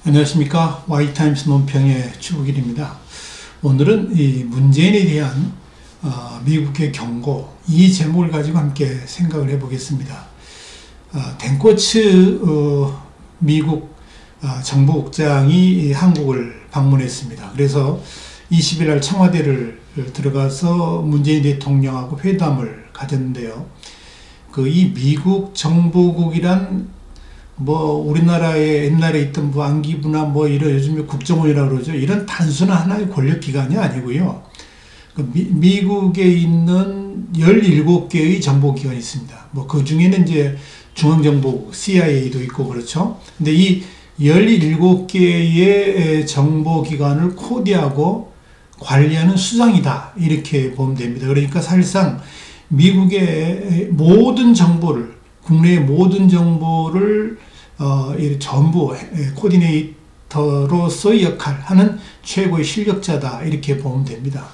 안녕하십니까. Y타임스 논평의 추국일입니다. 오늘은 이 문재인에 대한 미국의 경고, 이 제목을 가지고 함께 생각을 해보겠습니다. 댄코츠 미국 정보국장이 한국을 방문했습니다. 그래서 20일 날 청와대를 들어가서 문재인 대통령하고 회담을 가졌는데요. 이 미국 정보국이란 우리나라에 옛날에 있던 안기부나 이런 요즘에 국정원이라고 그러죠. 이런 단순한 하나의 권력기관이 아니고요. 미국에 있는 17개의 정보기관이 있습니다. 그 중에는 이제 중앙정보국, CIA도 있고 그렇죠. 근데 이 17개의 정보기관을 코디하고 관리하는 수장이다. 이렇게 보면 됩니다. 그러니까 사실상 미국의 모든 정보를, 국내의 모든 정보를 전부 코디네이터로서의 역할을 하는 최고의 실력자다. 이렇게 보면 됩니다.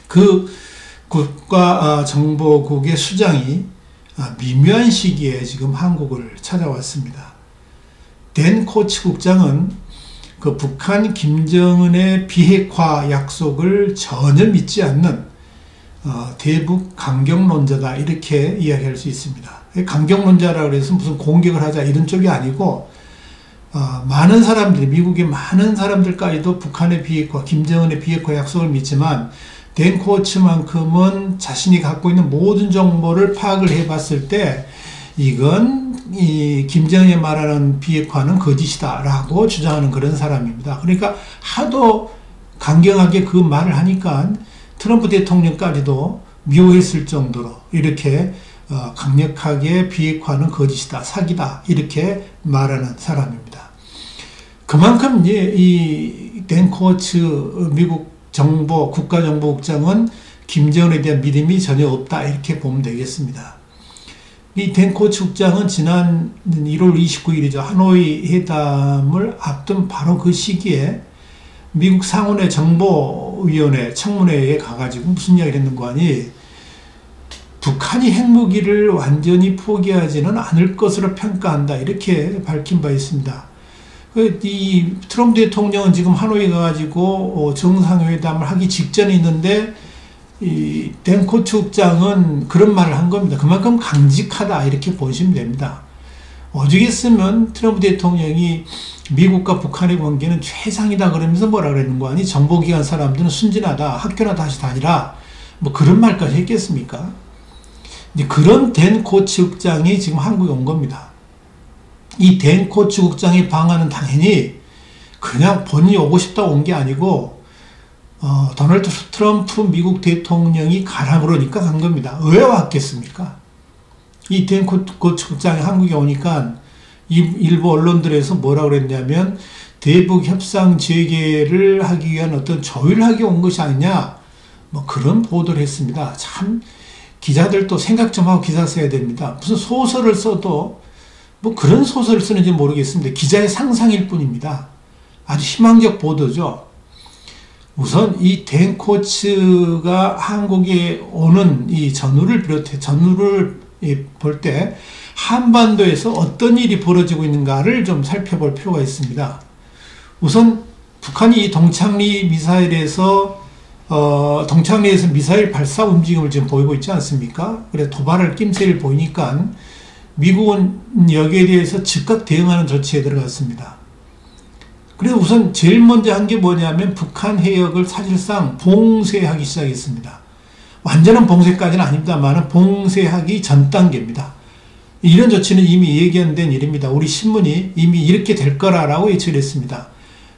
그 국가정보국의 수장이 미묘한 시기에 지금 한국을 찾아왔습니다. 댄코츠 국장은 북한 김정은의 비핵화 약속을 전혀 믿지 않는 대북 강경론자다. 이렇게 이야기할 수 있습니다. 강경론자라고 해서 무슨 공격을 하자 이런 쪽이 아니고 많은 사람들이, 미국의 많은 사람들까지도 북한의 비핵화, 김정은의 비핵화 약속을 믿지만 댄코츠만큼은 자신이 갖고 있는 모든 정보를 파악을 해봤을 때 이건 김정은이 말하는 비핵화는 거짓이다 라고 주장하는 그런 사람입니다. 그러니까 하도 강경하게 그 말을 하니까 트럼프 대통령까지도 미워했을 정도로 이렇게 강력하게 비핵화는 거짓이다, 사기다 이렇게 말하는 사람입니다. 그만큼 이 댄코츠 미국 국가정보국장은 김정은에 대한 믿음이 전혀 없다 이렇게 보면 되겠습니다. 이 댄코츠 국장은 지난 1월 29일이죠. 하노이 회담을 앞둔 바로 그 시기에 미국 상원의 정보위원회 청문회에 가가지고 무슨 이야기를 했는가 하니 북한이 핵무기를 완전히 포기하지는 않을 것으로 평가한다 이렇게 밝힌 바 있습니다. 이 트럼프 대통령은 지금 하노이 가가지고 정상회담을 하기 직전에 있는데 이 댄코츠 국장은 그런 말을 한 겁니다. 그만큼 강직하다 이렇게 보시면 됩니다. 오죽했으면 트럼프 대통령이 미국과 북한의 관계는 최상이다 그러면서 뭐라 그랬는 거 아니? 정보기관 사람들은 순진하다, 학교나 다시 다니라, 그런 말까지 했겠습니까? 이제 그런 댄코츠 국장이 지금 한국에 온 겁니다. 이 댄코츠 국장의 방안은 당연히 그냥 본인이 오고 싶다 온 게 아니고 도널드 트럼프 미국 대통령이 가라 그러니까 간 겁니다. 왜 왔겠습니까? 이 댄코츠 국장이 한국에 오니까 일부 언론들에서 뭐라고 그랬냐면 대북 협상 재개를 하기 위한 어떤 조율을 하기 온 것이 아니냐 그런 보도를 했습니다. 참 기자들도 생각 좀 하고 기사 써야 됩니다. 무슨 소설을 써도 그런 소설을 쓰는지 모르겠습니다. 기자의 상상일 뿐입니다. 아주 희망적 보도죠. 우선 이 댄코츠가 한국에 오는 이 전후를 볼 때 한반도에서 어떤 일이 벌어지고 있는가를 좀 살펴볼 필요가 있습니다. 우선 북한이 동창리 미사일에서 미사일 발사 움직임을 지금 보이고 있지 않습니까? 그래서 도발할 낌새를 보이니까 미국은 여기에 대해서 즉각 대응하는 조치에 들어갔습니다. 그래서 우선 제일 먼저 한 게 뭐냐면 북한 해역을 사실상 봉쇄하기 시작했습니다. 완전한 봉쇄까지는 아닙니다만 봉쇄하기 전 단계입니다. 이런 조치는 이미 예견된 일입니다. 우리 신문이 이미 이렇게 될 거라고 예측을 했습니다.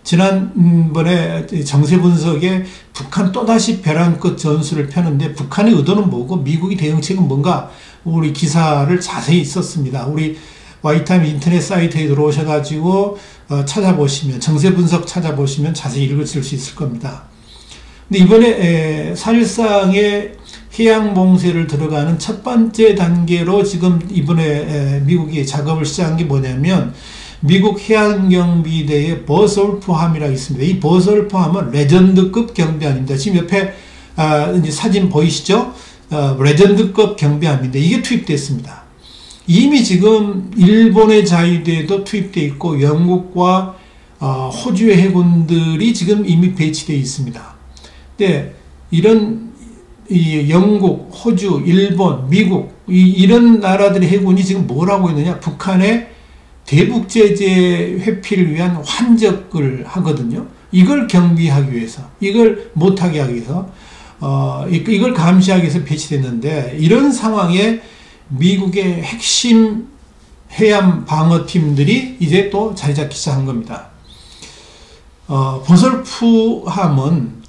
지난번에 정세 분석에 북한 또다시 벼랑 끝 전술을 펴는데 북한의 의도는 뭐고 미국의 대응책은 뭔가 우리 기사를 자세히 썼습니다. 우리 Y타임 인터넷 사이트에 들어오셔가지고 찾아보시면, 정세 분석 찾아보시면 자세히 읽으실 수 있을 겁니다. 근데 이번에 사실상의 해양 봉쇄를 들어가는 첫 번째 단계로 지금 이번에 미국이 작업을 시작한 게 뭐냐면 미국 해양경비대의 버솔프함이라고 있습니다. 이 버솔프함은 레전드급 경비함입니다. 지금 옆에 이제 사진 보이시죠? 레전드급 경비함인데 이게 투입됐습니다. 이미 지금 일본의 자위대도 투입되어 있고 영국과 호주의 해군들이 지금 이미 배치되어 있습니다. 근데 이런 영국, 호주, 일본, 미국 이런 나라들의 해군이 지금 뭘 하고 있느냐? 북한의 대북 제재 회피를 위한 환적을 하거든요. 이걸 경비하기 위해서, 이걸 못하게 하기 위해서, 이걸 감시하기 위해서 배치됐는데, 이런 상황에 미국의 핵심 해양 방어팀들이 이제 또 자리 잡기 시작한 겁니다. 버설프함은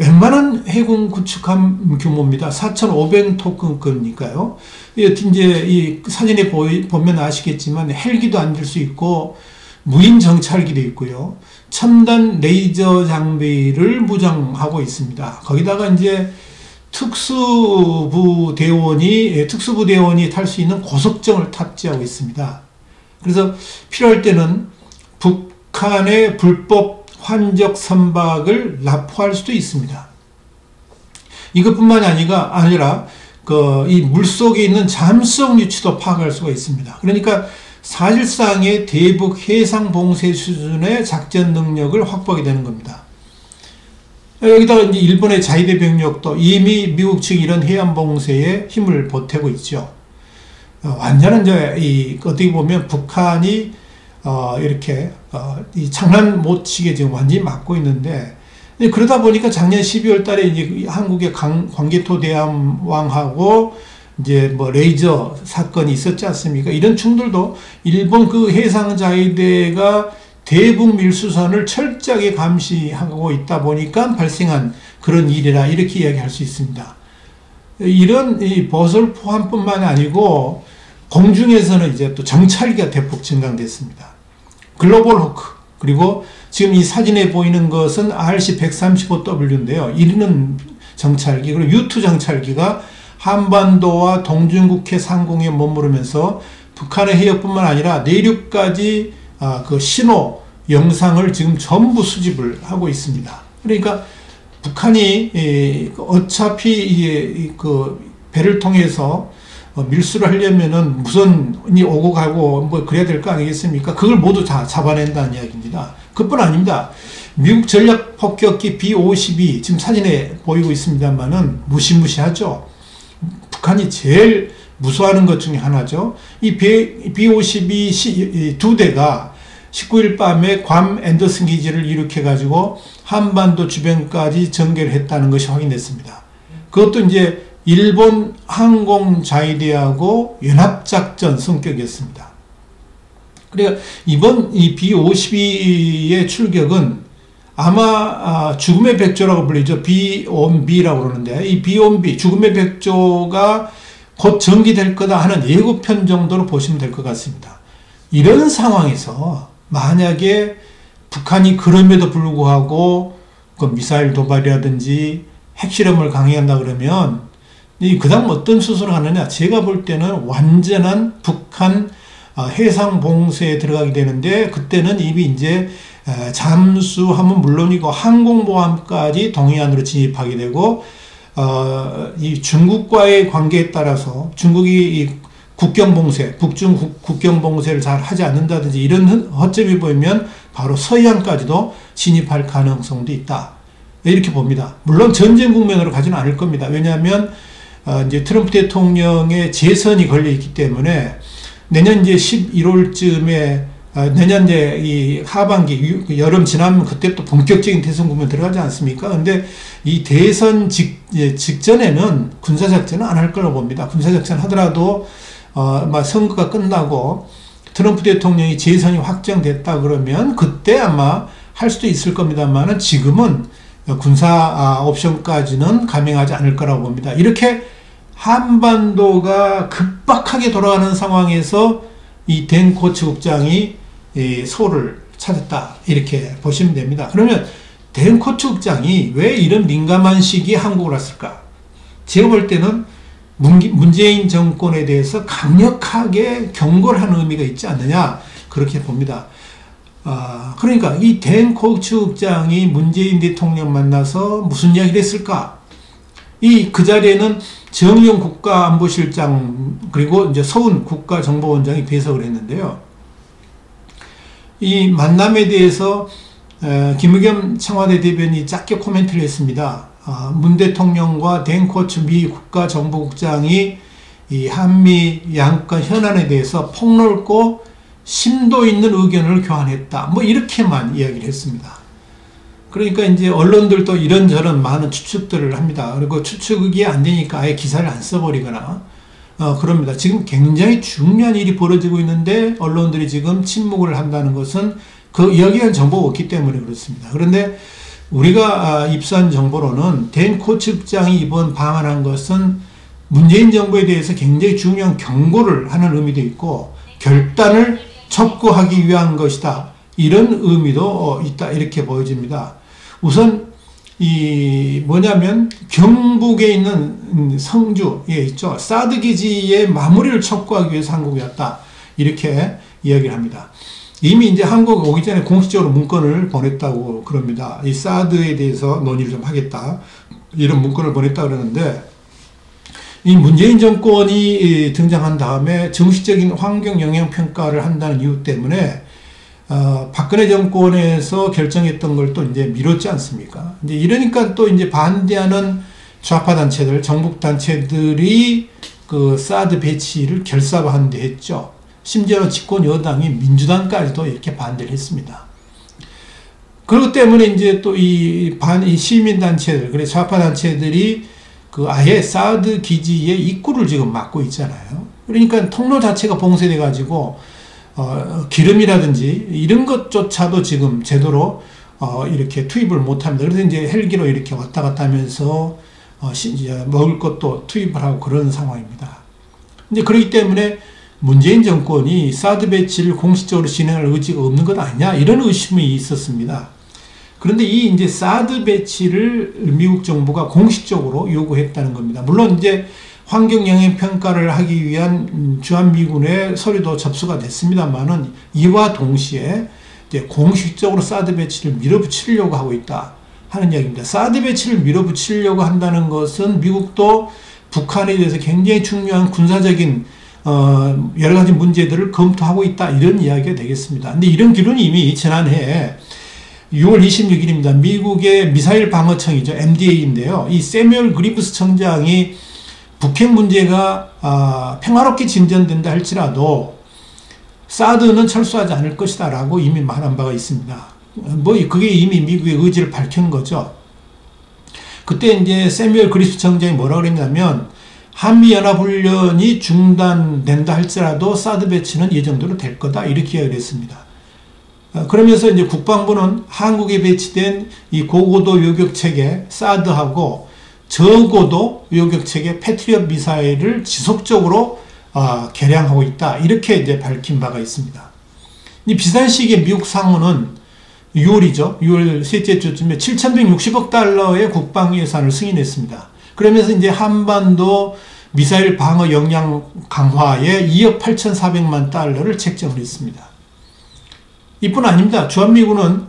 웬만한 해군 구축함 규모입니다. 4,500톤급이니까요. 이제 이 사진에 보면 아시겠지만 헬기도 앉을 수 있고 무인 정찰기도 있고요. 첨단 레이저 장비를 무장하고 있습니다. 거기다가 이제 특수부 대원이 탈 수 있는 고속정을 탑재하고 있습니다. 그래서 필요할 때는 북한의 불법 환적 선박을 납포할 수도 있습니다. 이것뿐만이 아니라 이 물속에 있는 잠수성 유치도 파악할 수가 있습니다. 그러니까 사실상의 대북 해상 봉쇄 수준의 작전 능력을 확보하게 되는 겁니다. 여기다가 이제 일본의 자위대 병력도 이미 미국 측 이런 해안 봉쇄에 힘을 보태고 있죠. 완전한 어떻게 보면 북한이 이렇게 이 장난 못 치게 지금 완전히 막고 있는데, 그러다 보니까 작년 12월 달에 이제 한국의 광개토 대함왕하고 이제 뭐 레이저 사건이 있었지 않습니까? 이런 충돌도 일본 그 해상 자위대가 대북 밀수선을 철저하게 감시하고 있다 보니까 발생한 그런 일이라 이렇게 이야기할 수 있습니다. 이런 이 버설포함뿐만 아니고 공중에서는 이제 또 정찰기가 대폭 증강됐습니다. 글로벌 호크, 그리고 지금 이 사진에 보이는 것은 RC-135W인데요. 이르는 정찰기, 그리고 U2 정찰기가 한반도와 동중국해 상공에 머무르면서 북한의 해역뿐만 아니라 내륙까지 그 신호 영상을 지금 전부 수집을 하고 있습니다. 그러니까 북한이 어차피 그 배를 통해서 밀수를 하려면은 무선이 오고 가고 뭐 그래야 될 거 아니겠습니까? 그걸 모두 다 잡아낸다는 이야기입니다. 그뿐 아닙니다. 미국 전략 폭격기 B-52 지금 사진에 보이고 있습니다만은 무시무시하죠. 북한이 제일 무서워하는 것 중에 하나죠. 이 B-52 두 대가 19일 밤에 괌 앤더슨 기지를 이륙해가지고 한반도 주변까지 전개를 했다는 것이 확인됐습니다. 그것도 이제 일본 항공 자위대하고 연합작전 성격이었습니다. 그러니까 이번 이 B-52의 출격은 아마 죽음의 백조라고 불리죠. B-1B라고 그러는데, 이 B-1B 죽음의 백조가 곧 전기될 거다 하는 예고편 정도로 보시면 될 것 같습니다. 이런 상황에서 만약에 북한이 그럼에도 불구하고 그 미사일 도발이라든지 핵실험을 강행한다 그러면 그 다음 어떤 수술을 하느냐, 제가 볼 때는 완전한 북한 해상 봉쇄에 들어가게 되는데, 그때는 이미 이제 잠수함은 물론이고 항공모함까지 동해안으로 진입하게 되고, 이 중국과의 관계에 따라서 중국이 이 국경봉쇄, 북중 국경봉쇄를 잘 하지 않는다든지 이런 허점이 보이면 바로 서해안까지도 진입할 가능성도 있다, 이렇게 봅니다. 물론 전쟁 국면으로 가지는 않을 겁니다. 왜냐하면 이제 트럼프 대통령의 재선이 걸려 있기 때문에 내년 이제 11월쯤에 내년 이제 이 하반기 여름 지나면 그때 또 본격적인 대선 국면 들어가지 않습니까? 근데 이 대선 직전에는 군사작전은 안 할 거라고 봅니다. 군사작전 하더라도 선거가 끝나고 트럼프 대통령이 재선이 확정됐다 그러면 그때 아마 할 수도 있을 겁니다만은 지금은 군사 옵션까지는 감행하지 않을 거라고 봅니다. 이렇게 한반도가 급박하게 돌아가는 상황에서 이 댄 코츠 국장이 소를 찾았다, 이렇게 보시면 됩니다. 그러면 댄 코츠 국장이 왜 이런 민감한 시기에 한국을 왔을까? 제가 볼 때는 문재인 정권에 대해서 강력하게 경고를 하는 의미가 있지 않느냐, 그렇게 봅니다. 그러니까 이 댄 코츠 국장이 문재인 대통령 만나서 무슨 이야기를 했을까? 그 자리에는 정의용 국가안보실장 그리고 이제 서훈 국가정보원장이 배석을 했는데요. 이 만남에 대해서 김의겸 청와대 대변인이 짧게 코멘트를 했습니다. 문 대통령과 댄 코츠 미 국가정보국장이 이 한미 양국 현안에 대해서 폭넓고 심도 있는 의견을 교환했다. 뭐 이렇게만 이야기를 했습니다. 그러니까 이제 언론들도 이런저런 많은 추측들을 합니다. 그리고 추측이 안 되니까 아예 기사를 안 써버리거나 그럽니다. 지금 굉장히 중요한 일이 벌어지고 있는데 언론들이 지금 침묵을 한다는 것은 그 여기에 정보가 없기 때문에 그렇습니다. 그런데 우리가 입수한 정보로는 댄 코츠 국장이 이번 방한한 것은 문재인 정부에 대해서 굉장히 중요한 경고를 하는 의미도 있고 결단을 촉구하기 위한 것이다. 이런 의미도 있다. 이렇게 보여집니다. 우선 이 뭐냐면 경북에 있는 성주에 있죠. 사드 기지의 마무리를 촉구하기 위해서 한국에 왔다. 이렇게 이야기를 합니다. 이미 이제 한국 오기 전에 공식적으로 문건을 보냈다고 그럽니다. 이 사드에 대해서 논의를 좀 하겠다. 이런 문건을 보냈다 그러는데 이 문재인 정권이 등장한 다음에 정식적인 환경 영향 평가를 한다는 이유 때문에 박근혜 정권에서 결정했던 걸 또 이제 미뤘지 않습니까? 이제 이러니까 또 이제 반대하는 좌파 단체들, 정북 단체들이 그 사드 배치를 결사반대 했죠. 심지어 집권 여당이 민주당까지도 이렇게 반대를 했습니다. 그렇기 때문에 이제 또 이 시민 단체들, 그래 좌파 단체들이 그 아예 사드 기지의 입구를 지금 막고 있잖아요. 그러니까 통로 자체가 봉쇄돼 가지고 기름이라든지 이런 것조차도 지금 제대로 이렇게 투입을 못합니다. 그래서 이제 헬기로 이렇게 왔다 갔다 하면서 먹을 것도 투입을 하고 그런 상황입니다. 이제 그렇기 때문에 문재인 정권이 사드 배치를 공식적으로 진행할 의지가 없는 것 아니냐 이런 의심이 있었습니다. 그런데 이 이제 사드 배치를 미국 정부가 공식적으로 요구했다는 겁니다. 물론 이제 환경 영향 평가를 하기 위한 주한미군의 서류도 접수가 됐습니다만은 이와 동시에 이제 공식적으로 사드 배치를 밀어붙이려고 하고 있다 하는 이야기입니다. 사드 배치를 밀어붙이려고 한다는 것은 미국도 북한에 대해서 굉장히 중요한 군사적인 여러 가지 문제들을 검토하고 있다 이런 이야기가 되겠습니다. 근데 이런 기론이 이미 지난해 6월 26일입니다. 미국의 미사일 방어청이죠. MDA인데요. 이 세뮤얼 그리브스 청장이 북핵 문제가 평화롭게 진전된다 할지라도 사드는 철수하지 않을 것이다 라고 이미 말한 바가 있습니다. 뭐 그게 이미 미국의 의지를 밝힌 거죠. 그때 이제 세뮤얼 그리브스 청장이 뭐라고 그랬냐면 한미연합훈련이 중단된다 할지라도 사드 배치는 이 정도로 될 거다 이렇게 이야기를 했습니다. 그러면서 이제 국방부는 한국에 배치된 이 고고도 요격체계 사드하고 저고도 요격체계 패트리엇 미사일을 지속적으로 개량하고 있다 이렇게 이제 밝힌 바가 있습니다. 이 비슷한 시기에 미국 상원은 6월이죠. 6월 셋째 주쯤에 7,160억 달러의 국방 예산을 승인했습니다. 그러면서 이제 한반도 미사일 방어 역량 강화에 2억 8,400만 달러를 책정을 했습니다. 이뿐 아닙니다. 주한미군은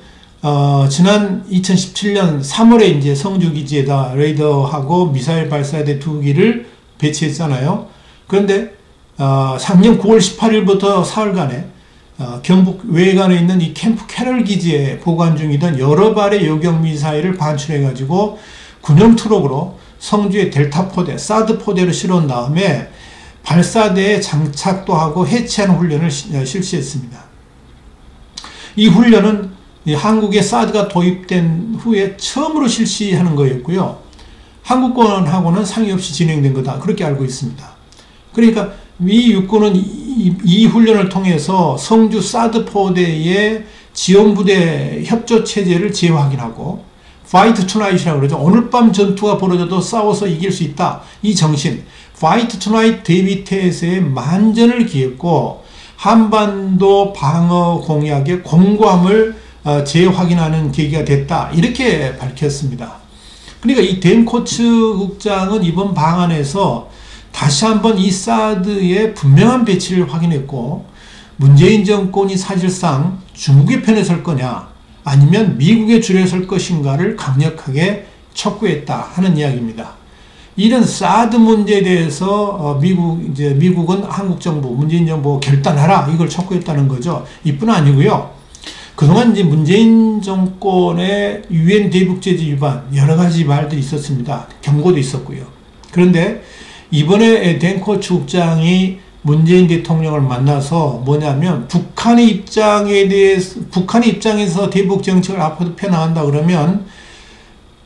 지난 2017년 3월에 이제 성주기지에다 레이더하고 미사일 발사대 2기를 배치했잖아요. 그런데 작년 9월 18일부터 사흘간에 경북 외관에 있는 이 캠프 캐럴 기지에 보관 중이던 여러 발의 요격 미사일을 반출해 가지고 군용 트럭으로 성주의 델타 포대, 사드 포대를 실어온 다음에 발사대에 장착도 하고 해체하는 훈련을 실시했습니다. 이 훈련은 한국에 사드가 도입된 후에 처음으로 실시하는 거였고요. 한국군하고는 상의 없이 진행된 거다. 그렇게 알고 있습니다. 그러니까 미 육군은 이 훈련을 통해서 성주 사드 포대의 지원부대 협조체제를 재확인하고 Fight Tonight이라고 그러죠. 오늘 밤 전투가 벌어져도 싸워서 이길 수 있다. 이 정신, Fight Tonight 데이비테스의 만전을 기했고 한반도 방어 공약의 공고함을 재확인하는 계기가 됐다. 이렇게 밝혔습니다. 그러니까 이 댄 코츠 국장은 이번 방안에서 다시 한번 이 사드의 분명한 배치를 확인했고 문재인 정권이 사실상 중국의 편에 설 거냐 아니면 미국의 줄에 설 것인가를 강력하게 촉구했다 하는 이야기입니다. 이런 사드 문제에 대해서 미국은 한국 정부, 문재인 정부 결단하라 이걸 촉구했다는 거죠. 이뿐 아니고요. 그동안 이제 문재인 정권의 유엔 대북 제재 위반 여러 가지 말들이 있었습니다. 경고도 있었고요. 그런데 이번에 댄코츠 국장이 문재인 대통령을 만나서 뭐냐면 북한의 입장에서 대북 정책을 앞으로 펴나간다 그러면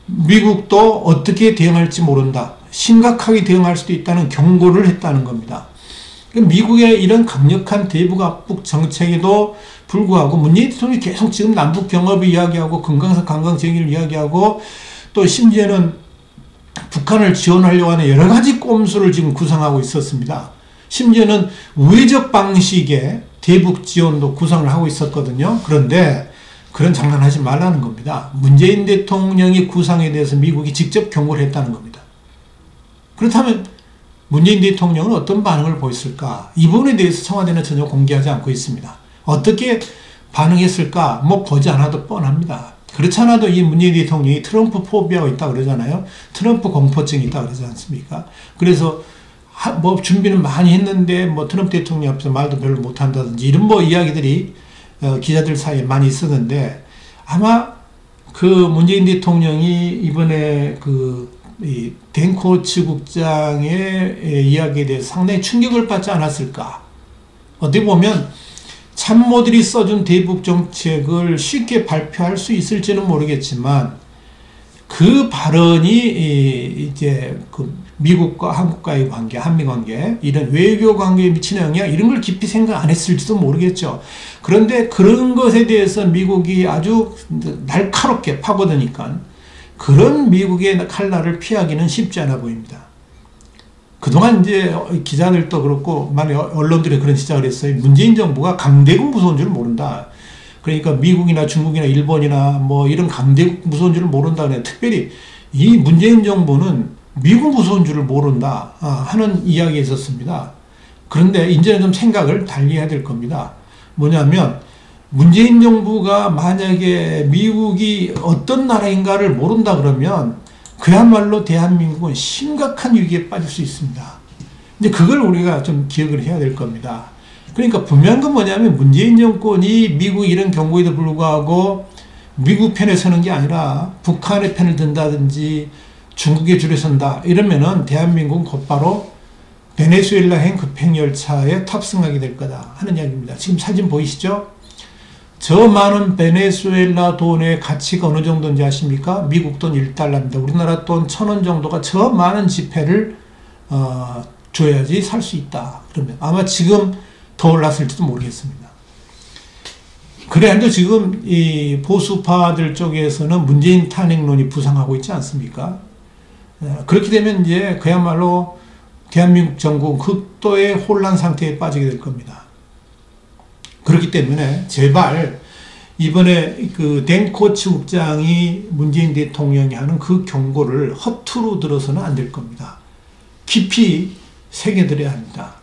미국도 어떻게 대응할지 모른다. 심각하게 대응할 수도 있다는 경고를 했다는 겁니다. 미국의 이런 강력한 대북 압박 정책에도 불구하고 문재인 대통령이 계속 지금 남북 경협을 이야기하고 금강산 관광 정의를 이야기하고 또 심지어는 북한을 지원하려고 하는 여러 가지 꼼수를 지금 구상하고 있었습니다. 심지어는 우회적 방식의 대북 지원도 구상을 하고 있었거든요. 그런데 그런 장난하지 말라는 겁니다. 문재인 대통령의 구상에 대해서 미국이 직접 경고를 했다는 겁니다. 그렇다면 문재인 대통령은 어떤 반응을 보였을까? 이 부분에 대해서 청와대는 전혀 공개하지 않고 있습니다. 어떻게 반응했을까? 뭐 보지 않아도 뻔합니다. 그렇지 않아도 이 문재인 대통령이 트럼프 포비아가 있다 그러잖아요. 트럼프 공포증이 있다 그러지 않습니까? 그래서 뭐 준비는 많이 했는데 뭐 트럼프 대통령 앞에서 말도 별로 못한다든지 이런 뭐 이야기들이 기자들 사이에 많이 있었는데 아마 그 문재인 대통령이 이번에 이 댄코츠 국장의 이야기에 대해서 상당히 충격을 받지 않았을까. 어떻게 보면 참모들이 써준 대북 정책을 쉽게 발표할 수 있을지는 모르겠지만 그 발언이 이제 미국과 한국과의 관계, 한미 관계, 이런 외교 관계에 미치는 영향 이런 걸 깊이 생각 안 했을지도 모르겠죠. 그런데 그런 것에 대해서 미국이 아주 날카롭게 파고드니까 그런 미국의 칼날을 피하기는 쉽지 않아 보입니다. 그동안 이제 기자들도 그렇고 많은 언론들이 그런 지적을 했어요. 문재인 정부가 강대국 무서운 줄 모른다. 그러니까 미국이나 중국이나 일본이나 뭐 이런 강대국 무서운 줄 모른다. 특별히 이 문재인 정부는 미국 무서운 줄을 모른다 하는 이야기가 있었습니다. 그런데 이제는 좀 생각을 달리 해야 될 겁니다. 뭐냐면 문재인 정부가 만약에 미국이 어떤 나라인가를 모른다 그러면 그야말로 대한민국은 심각한 위기에 빠질 수 있습니다. 근데 그걸 우리가 좀 기억을 해야 될 겁니다. 그러니까 분명한 건 뭐냐면 문재인 정권이 미국 이런 경고에도 불구하고 미국 편에 서는 게 아니라 북한의 편을 든다든지 중국의 줄에 선다 이러면은 대한민국은 곧바로 베네수엘라행 급행열차에 탑승하게 될 거다 하는 이야기입니다. 지금 사진 보이시죠? 저 많은 베네수엘라 돈의 가치가 어느 정도인지 아십니까? 미국 돈 1달러입니다. 우리나라 돈 1,000원 정도가 저 많은 지폐를 줘야지 살 수 있다. 그러면 아마 지금 더 올랐을지도 모르겠습니다. 그래도 지금 이 보수파들 쪽에서는 문재인 탄핵론이 부상하고 있지 않습니까? 그렇게 되면 이제 그야말로 대한민국 정부 극도의 혼란 상태에 빠지게 될 겁니다. 그렇기 때문에 제발 이번에 그 댄코츠 국장이 문재인 대통령이 하는 그 경고를 허투루 들어서는 안 될 겁니다. 깊이 새겨들어야 합니다.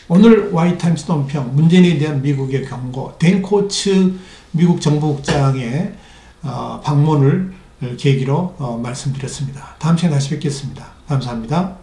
오늘 와이타임스 논평 문재인에 대한 미국의 경고, 댄코츠 미국 정부국장의 방문을 계기로 말씀드렸습니다. 다음 시간에 다시 뵙겠습니다. 감사합니다.